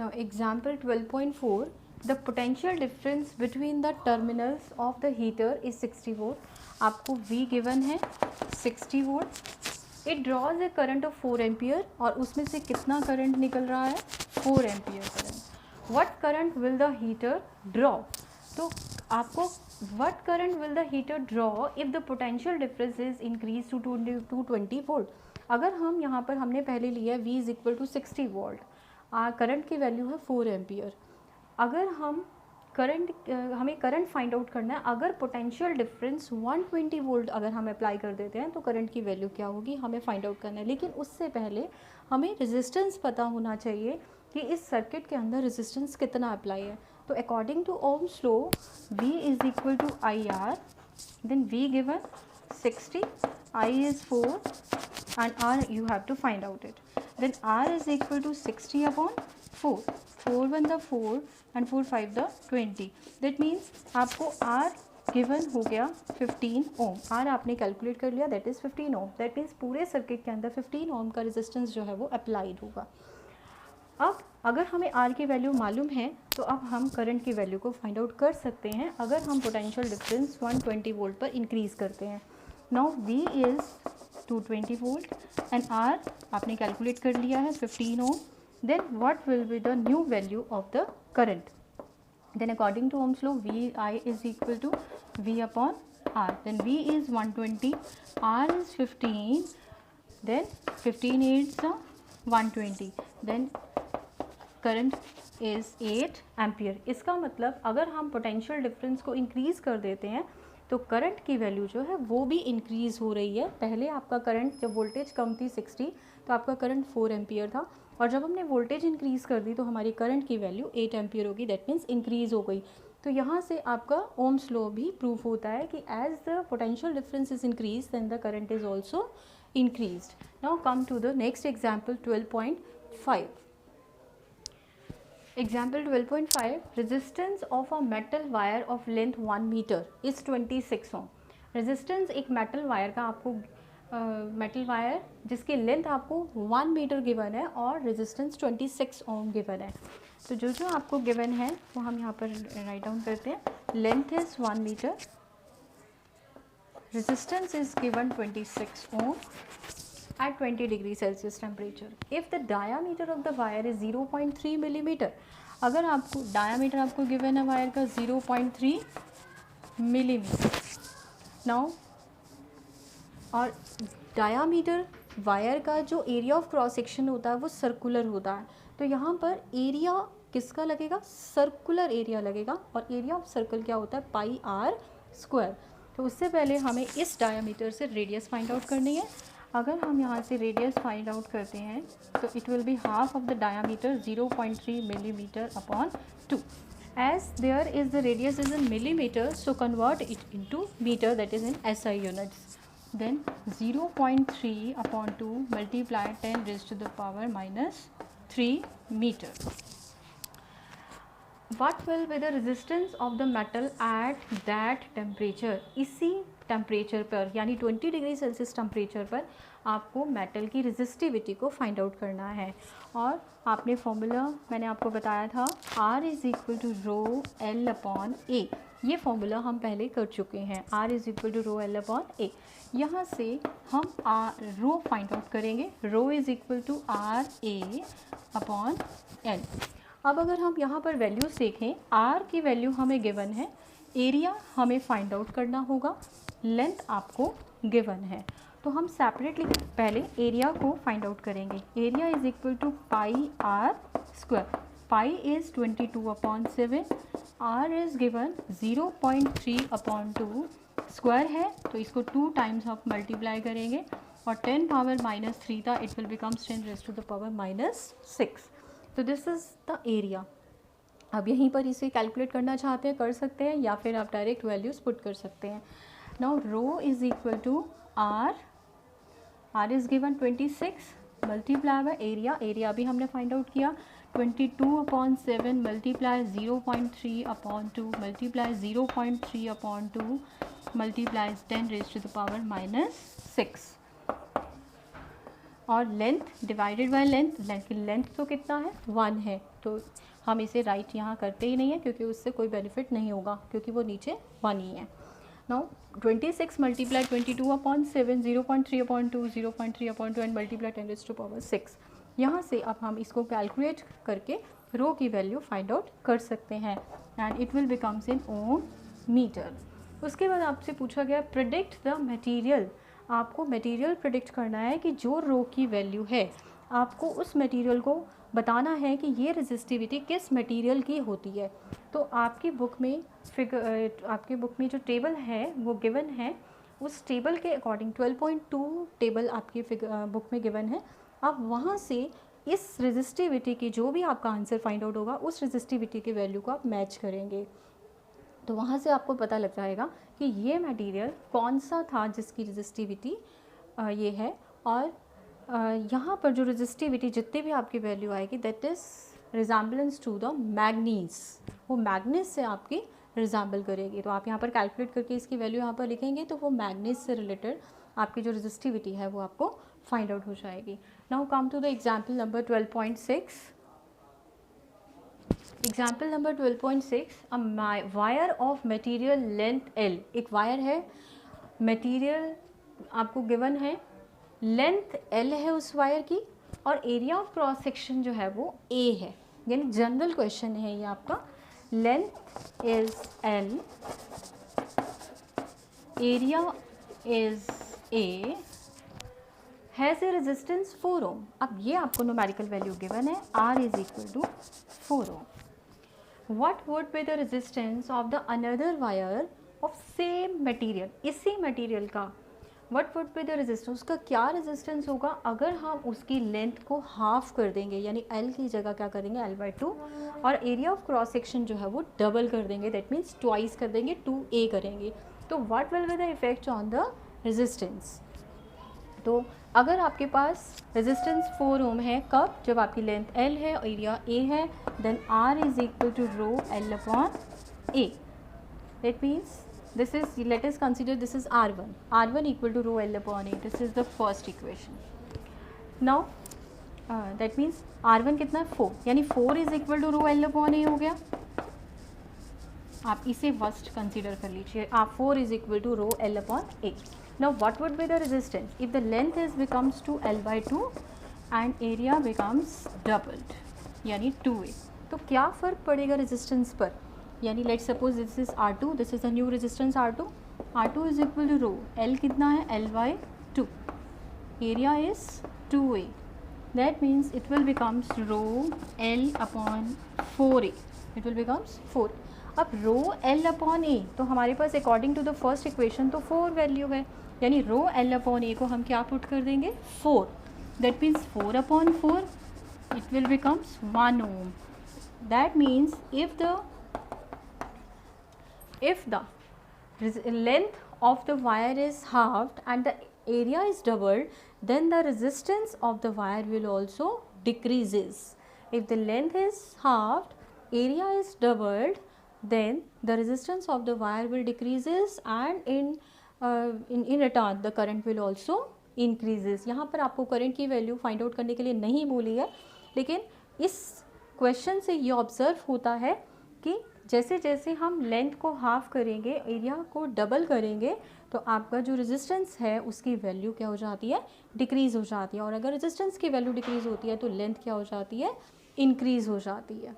Now example 12.4, the potential difference between the terminals of the heater is 60 volt. आपको V given है 60 volt. It draws a current of 4 ampere और उसमें से कितना current निकल रहा है? 4 ampere current. What current will the heater draw? तो आपको what current will the heater draw if the potential difference is increased to 220 volt? अगर हम यहाँ पर हमने पहले लिया है V is equal to 60 volt, current की वैल्यू है 4 एम्पियर. अगर हम हमें करंट फाइंड आउट करना है, अगर पोटेंशियल डिफरेंस 120 वोल्ट अगर हम अप्लाई कर देते हैं तो करंट की वैल्यू क्या होगी हमें फाइंड आउट करना है. लेकिन उससे पहले हमें रेजिस्टेंस पता होना चाहिए कि इस सर्किट के अंदर रेजिस्टेंस कितना अप्लाई है. तो according to Ohm's law V is equal to I R, then V given 60, I is 4 and R you have to find out it. Then R is equal to 60 upon 4. 4 1 the 4 and 4 5 the 20. That means आपको R given हो गया 15 ओम. R आपने calculate कर लिया, that is 15 ohm. That means पूरे circuit के अंदर 15 ओम का रेजिस्टेंस जो है वो अप्लाइड होगा. अब अगर हमें R की वैल्यू मालूम है तो अब हम करंट की वैल्यू को फाइंड आउट कर सकते हैं अगर हम पोटेंशियल डिफरेंस 120 वोल्ट पर इंक्रीज़ करते हैं. Now V is 220 volt and R आपने कैलकुलेट कर लिया है 15 ohm. Then what will be the new value of the current? Then according to Ohm's law VI is equal to V upon R. Then V is 120, R is 15, then 15 is 120. Then current is 8 ampere. इसका मतलब अगर हम potential difference को increase कर देते हैं तो current की वैल्यू जो है वो भी इंक्रीज़ हो रही है. पहले आपका करंट जब वोल्टेज कम थी 60 तो आपका करंट 4 एम्पियर था और जब हमने वोल्टेज इंक्रीज़ कर दी तो हमारी करंट की वैल्यू 8 एम्पियर होगी. दैट मीन्स इंक्रीज़ हो गई. तो यहाँ से आपका ओम्स लॉ भी प्रूफ होता है कि as the potential difference is increase then the current is also increased. Now come to the next example 12.5. Example 12.5, resistance of a metal wire of length 1 meter is 26 ohm. Resistance एक metal wire का आपको metal wire जिसकी length आपको 1 metre given है और resistance 26 ohm given है. तो जो जो आपको गिवन है वो हम यहाँ पर राइट डाउन करते हैं. Length is 1 meter, resistance is given 26 ohm at 20 degree Celsius temperature. If the diameter of the wire is 0.3 millimeter, अगर आपको diameter आपको given है वायर का 0.3 millimeter. Now और diameter वायर का जो एरिया ऑफ क्रॉस सेक्शन होता है वो सर्कुलर होता है. तो यहाँ पर एरिया किसका लगेगा? सर्कुलर एरिया लगेगा. और एरिया ऑफ सर्कल क्या होता है? पाई आर स्क्वायर. तो उससे पहले हमें इस डायमीटर से रेडियस फाइंड आउट करनी है. अगर हम यहाँ से रेडियस फाइंड आउट करते हैं तो it will be half of the diameter 0.3 millimetre upon 2. As there is the radius is in millimetre so convert it into metre, that is in SI units. Then 0.3 upon 2 multiply 10 raised to the power -3 metre. What will be the resistance of the metal at that temperature? इसी temperature पर यानी 20 degree Celsius temperature पर आपको metal की resistivity को find out करना है. और आपने फॉर्मूला मैंने आपको बताया था R is equal to rho L upon A. ये फॉर्मूला हम पहले कर चुके हैं. R is equal to rho L upon A. यहाँ से हम रो फाइंड आउट करेंगे. Rho is equal to R A upon L. अब अगर हम यहाँ पर वैल्यूज़ देखें, R की वैल्यू हमें गिवन है, एरिया हमें फाइंड आउट करना होगा, लेंथ आपको गिवन है. तो हम सेपरेटली पहले एरिया को फाइंड आउट करेंगे. Area is equal to pi R square. Pi is 22 upon 7, R is given 0.3 upon 2. Square है तो इसको 2 टाइम्स आप मल्टीप्लाई करेंगे और 10 पावर -3 था, it will becomes 10 raised to the power -6. तो दिस इज़ द एरिया. अब यहीं पर इसे कैलकुलेट करना चाहते हैं कर सकते हैं या फिर आप डायरेक्ट वैल्यूज़ पुट कर सकते हैं. Now rho is equal to R. R is given 26 multiply by area. Area भी हमने फाइंड आउट किया 22 upon 7 multiply 0.3 upon 2 multiply 0.3 upon 2 multiply 10 raised to the power -6. और लेंथ डिवाइडेड बाय लेंथ तो कितना है 1 है, तो हम इसे राइट यहाँ करते ही नहीं है क्योंकि उससे कोई बेनिफिट नहीं होगा क्योंकि वो नीचे 1 ही है। Now 26 multiply 22/7 0.3/2 0.3/2 and multiply 10⁻⁶। यहाँ से अब हम इसको कैलकुलेट करके रो की वैल्यू फाइंड आउट कर सकते हैं and it will becomes in ohm metre. उसके बाद आपसे पूछा गया प्रिडिक्ट द मटेरियल। आपको मटेरियल प्रिडिक्ट करना है कि जो रो की वैल्यू है आपको उस मटेरियल को बताना है कि ये रेजिस्टिविटी किस मटेरियल की होती है। तो आपकी बुक में जो टेबल है वो गिवन है, उस टेबल के अकॉर्डिंग 12.2 टेबल आपकी बुक में गिवन है। आप वहाँ से इस रेजिस्टिविटी की जो भी आपका आंसर फाइंड आउट होगा उस रेजिस्टिविटी की वैल्यू को आप मैच करेंगे, तो वहाँ से आपको पता लग जाएगा कि ये मटेरियल कौन सा था जिसकी रेजिस्टिविटी ये है। और यहाँ पर जो रेजिस्टिविटी जितनी भी आपकी वैल्यू आएगी that is resemblance to the manganese, वो मैग्नीज से आपकी रिजेम्बल करेगी। तो आप यहाँ पर कैलकुलेट करके इसकी वैल्यू यहाँ पर लिखेंगे तो वो मैग्नीज से रिलेटेड आपकी जो रेजिस्टिविटी है वो आपको फाइंड आउट हो जाएगी। Now come to the example number 12.6। Example number 12.6, a wire of material length L। एक वायर है, मटेरियल आपको गिवन है, लेंथ L है उस वायर की और एरिया ऑफ क्रॉस सेक्शन जो है वो A है। यानी जनरल क्वेश्चन है ये आपका, length is L, area is A, has a resistance 4 ohm. अब ये आपको न्यूमेरिकल वैल्यू गिवन है, R is equal to 4 ohm. What would be the resistance of the another wire of same material? इसी material का what would be the resistance, उसका क्या resistance होगा अगर हम उसकी लेंथ को हाफ कर देंगे, यानी L की जगह क्या करेंगे L/2 और एरिया ऑफ क्रॉस सेक्शन जो है वो डबल कर देंगे, दैट मीन्स ट्वाइस कर देंगे, 2A करेंगे। तो what will be the effect on the resistance? तो अगर आपके पास रेजिस्टेंस 4 ओम है, कब? जब आपकी लेंथ L है और एरिया A है, then R is equal to rho L/A। That means this is, let us consider this is R1 equal to rho L/A। This is the first equation. Now that means R1 कितना है 4, यानी 4 is equal to rho L/A हो गया। आप इसे first consider कर लीजिए, आप 4 is equal to rho L/A। Now what would be the resistance if the length is becomes to L/2 and area becomes doubled, यानी 2A। तो क्या फ़र्क पड़ेगा रेजिस्टेंस पर? यानी let suppose this is R2, this is a new resistance R2 is equal to rho L कितना है L/2, area is 2A, that means it will becomes rho L/4A, it will becomes 4। अब rho L/A तो हमारे पास according to the first equation तो 4 value है, यानी रो L/A को हम क्या पुट कर देंगे 4, that means 4/4 it will becomes 1 ohm. That means if the length of the wire is halved and the area is doubled, then the resistance of the wire will also decreases. If the length is halved, area is doubled, then the resistance of the wire will decreases and in return the current will also increases. यहाँ पर आपको current की value find out करने के लिए नहीं बोली है, लेकिन इस क्वेश्चन से ये ऑब्जर्व होता है कि जैसे जैसे हम लेंथ को हाफ करेंगे, एरिया को डबल करेंगे, तो आपका जो रेजिस्टेंस है उसकी वैल्यू क्या हो जाती है डिक्रीज़ हो जाती है, और अगर रेजिस्टेंस की वैल्यू डिक्रीज़ होती है तो लेंथ क्या हो जाती है इंक्रीज़ हो जाती है।